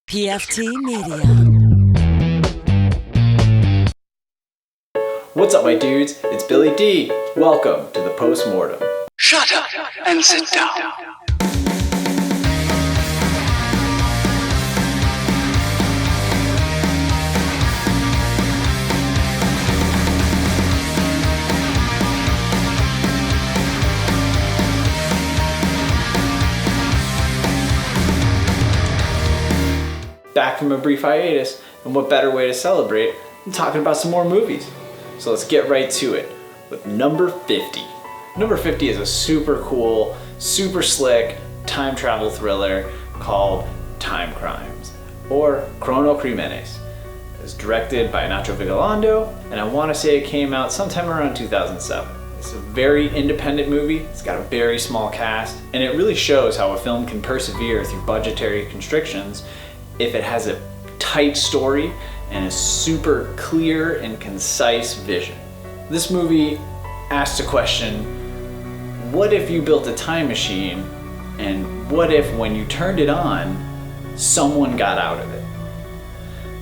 PFT Media. What's up, my dudes? It's Billy D. Welcome to the Post-Mortem. Shut up and sit down. Back from a brief hiatus, and what better way to celebrate than talking about some more movies? So let's get right to it with number 50. Number 50 is a super cool, super slick time travel thriller called Time Crimes, or Chrono Crímenes. It's directed by Nacho Vigalondo, and I want to say it came out sometime around 2007. It's a very independent movie, it's got a very small cast, and it really shows how a film can persevere through budgetary constrictions if it has a tight story and a super clear and concise vision. This movie asks a question, what if you built a time machine, and what if when you turned it on, someone got out of it?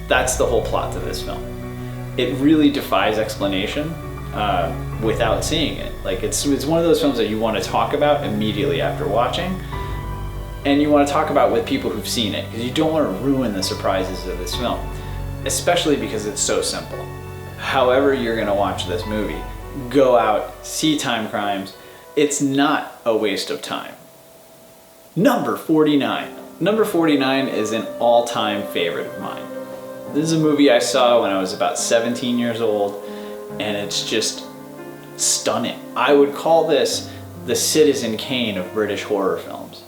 That's the whole plot to this film. It really defies explanation without seeing it. Like it's one of those films that you want to talk about immediately after watching, and you want to talk about with people who've seen it, because you don't want to ruin the surprises of this film, especially because it's so simple. However you're going to watch this movie, go out, see Time Crimes. It's not a waste of time. Number 49. Number 49 is an all-time favorite of mine. This is a movie I saw when I was about 17 years old, and it's just stunning. I would call this the Citizen Kane of British horror films.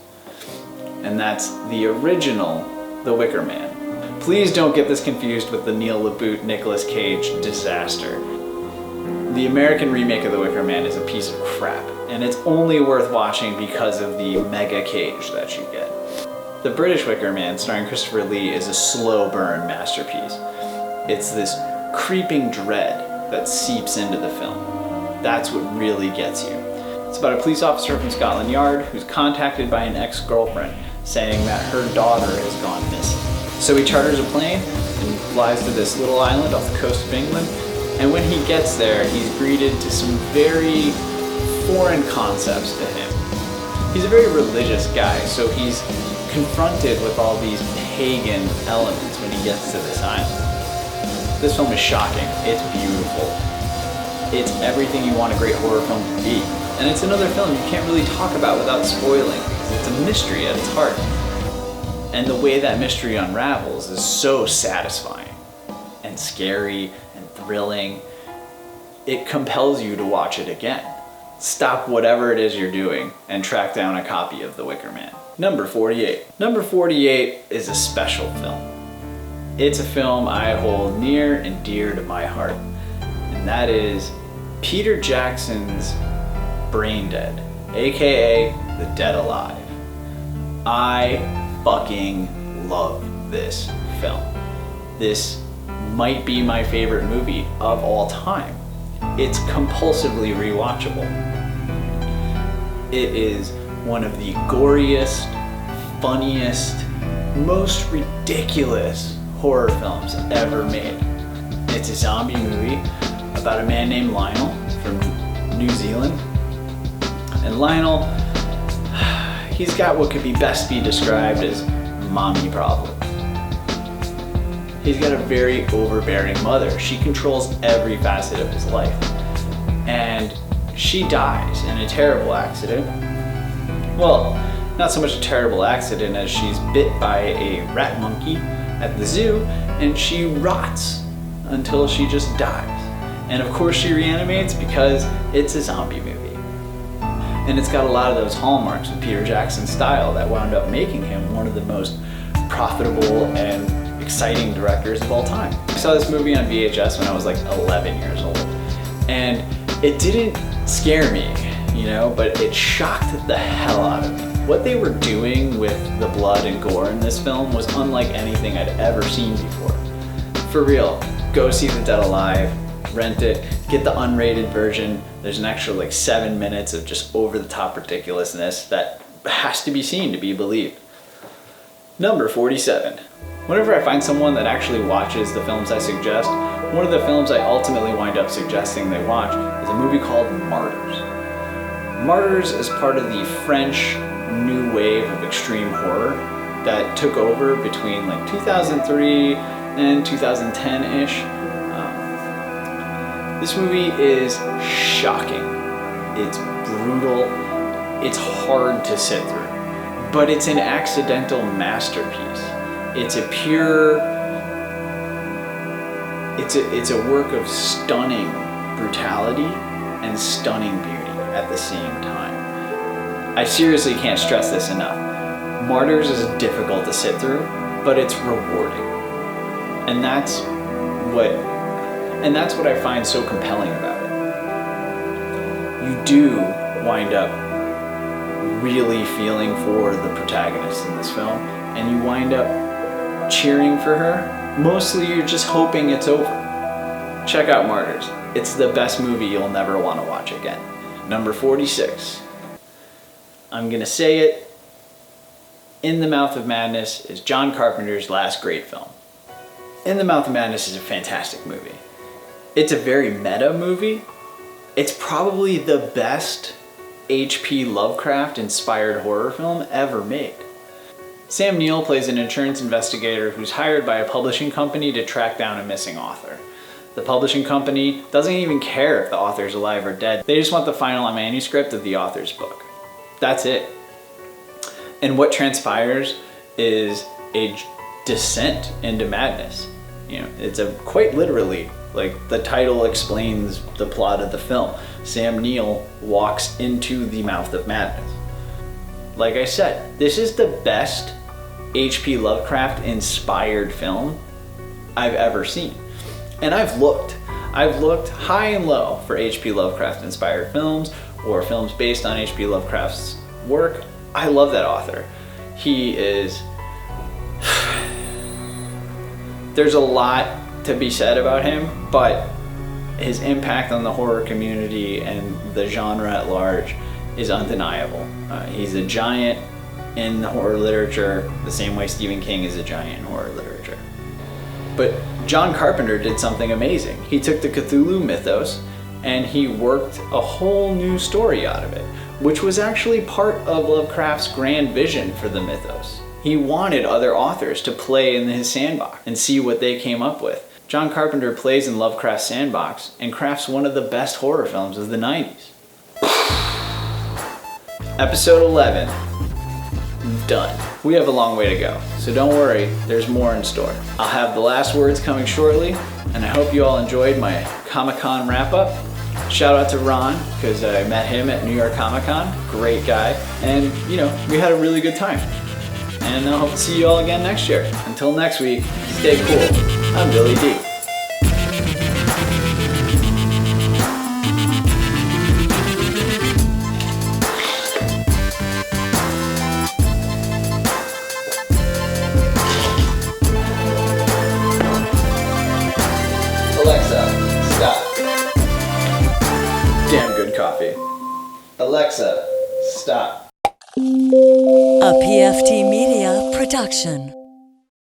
And that's the original The Wicker Man. Please don't get this confused with the Neil LaBute, Nicolas Cage disaster. The American remake of The Wicker Man is a piece of crap, and it's only worth watching because of the mega cage that you get. The British Wicker Man, starring Christopher Lee, is a slow burn masterpiece. It's this creeping dread that seeps into the film. That's what really gets you. It's about a police officer from Scotland Yard who's contacted by an ex-girlfriend saying that her daughter has gone missing. So he charters a plane and flies to this little island off the coast of England, and when he gets there, he's greeted to some very foreign concepts to him. He's a very religious guy, so he's confronted with all these pagan elements when he gets to this island. This film is shocking. It's beautiful. It's everything you want a great horror film to be. And it's another film you can't really talk about without spoiling, because it's a mystery at its heart. And the way that mystery unravels is so satisfying and scary and thrilling. It compels you to watch it again. Stop whatever it is you're doing and track down a copy of The Wicker Man. Number 48. Number 48 is a special film. It's a film I hold near and dear to my heart, and that is Peter Jackson's Brain Dead, aka The Dead Alive. I fucking love this film. This might be my favorite movie of all time. It's compulsively rewatchable. It is one of the goriest, funniest, most ridiculous horror films ever made. It's a zombie movie about a man named Lionel from New Zealand. And Lionel, he's got what could best be described as mommy problems. He's got a very overbearing mother. She controls every facet of his life. And she dies in a terrible accident. Well, not so much a terrible accident as she's bit by a rat monkey at the zoo, and she rots until she just dies. And of course she reanimates because it's a zombie movie. And it's got a lot of those hallmarks of Peter Jackson's style that wound up making him one of the most profitable and exciting directors of all time. I saw this movie on VHS when I was like 11 years old. And it didn't scare me, but it shocked the hell out of me. What they were doing with the blood and gore in this film was unlike anything I'd ever seen before. For real, go see The Dead Alive, rent it, get the unrated version. There's an extra 7 minutes of just over-the-top ridiculousness that has to be seen to be believed. Number 47. Whenever I find someone that actually watches the films I suggest, one of the films I ultimately wind up suggesting they watch is a movie called Martyrs. Martyrs is part of the French new wave of extreme horror that took over between like 2003 and 2010-ish. This movie is shocking. It's brutal. It's hard to sit through, but it's an accidental masterpiece. It's a pure, it's a work of stunning brutality and stunning beauty at the same time. I seriously can't stress this enough. Martyrs is difficult to sit through, but it's rewarding. And that's what I find so compelling about it. You do wind up really feeling for the protagonist in this film, and you wind up cheering for her. Mostly you're just hoping it's over. Check out Martyrs. It's the best movie you'll never want to watch again. Number 46. I'm gonna say it. In the Mouth of Madness is John Carpenter's last great film. In the Mouth of Madness is a fantastic movie. It's a very meta movie. It's probably the best H.P. Lovecraft inspired horror film ever made. Sam Neill plays an insurance investigator who's hired by a publishing company to track down a missing author. The publishing company doesn't even care if the author's alive or dead. They just want the final manuscript of the author's book. That's it. And what transpires is a descent into madness. You know, it's quite literally, like the title explains the plot of the film. Sam Neill walks into the mouth of madness. Like I said, this is the best H.P. Lovecraft inspired film I've ever seen. And I've looked high and low for H.P. Lovecraft inspired films or films based on H.P. Lovecraft's work. I love that author. He is... There's a lot to be said about him, but his impact on the horror community and the genre at large is undeniable. He's a giant in horror literature, the same way Stephen King is a giant in horror literature. But John Carpenter did something amazing. He took the Cthulhu mythos and he worked a whole new story out of it, which was actually part of Lovecraft's grand vision for the mythos. He wanted other authors to play in his sandbox and see what they came up with. John Carpenter plays in Lovecraft's sandbox and crafts one of the best horror films of the 90s. Episode 11, done. We have a long way to go, so don't worry, there's more in store. I'll have the last words coming shortly, and I hope you all enjoyed my Comic-Con wrap-up. Shout out to Ron, because I met him at New York Comic-Con, great guy, and you know, we had a really good time. And I hope to see you all again next year. Until next week, stay cool. I'm Billy D. Alexa, stop. Damn good coffee. Alexa, stop. A PFT Media production.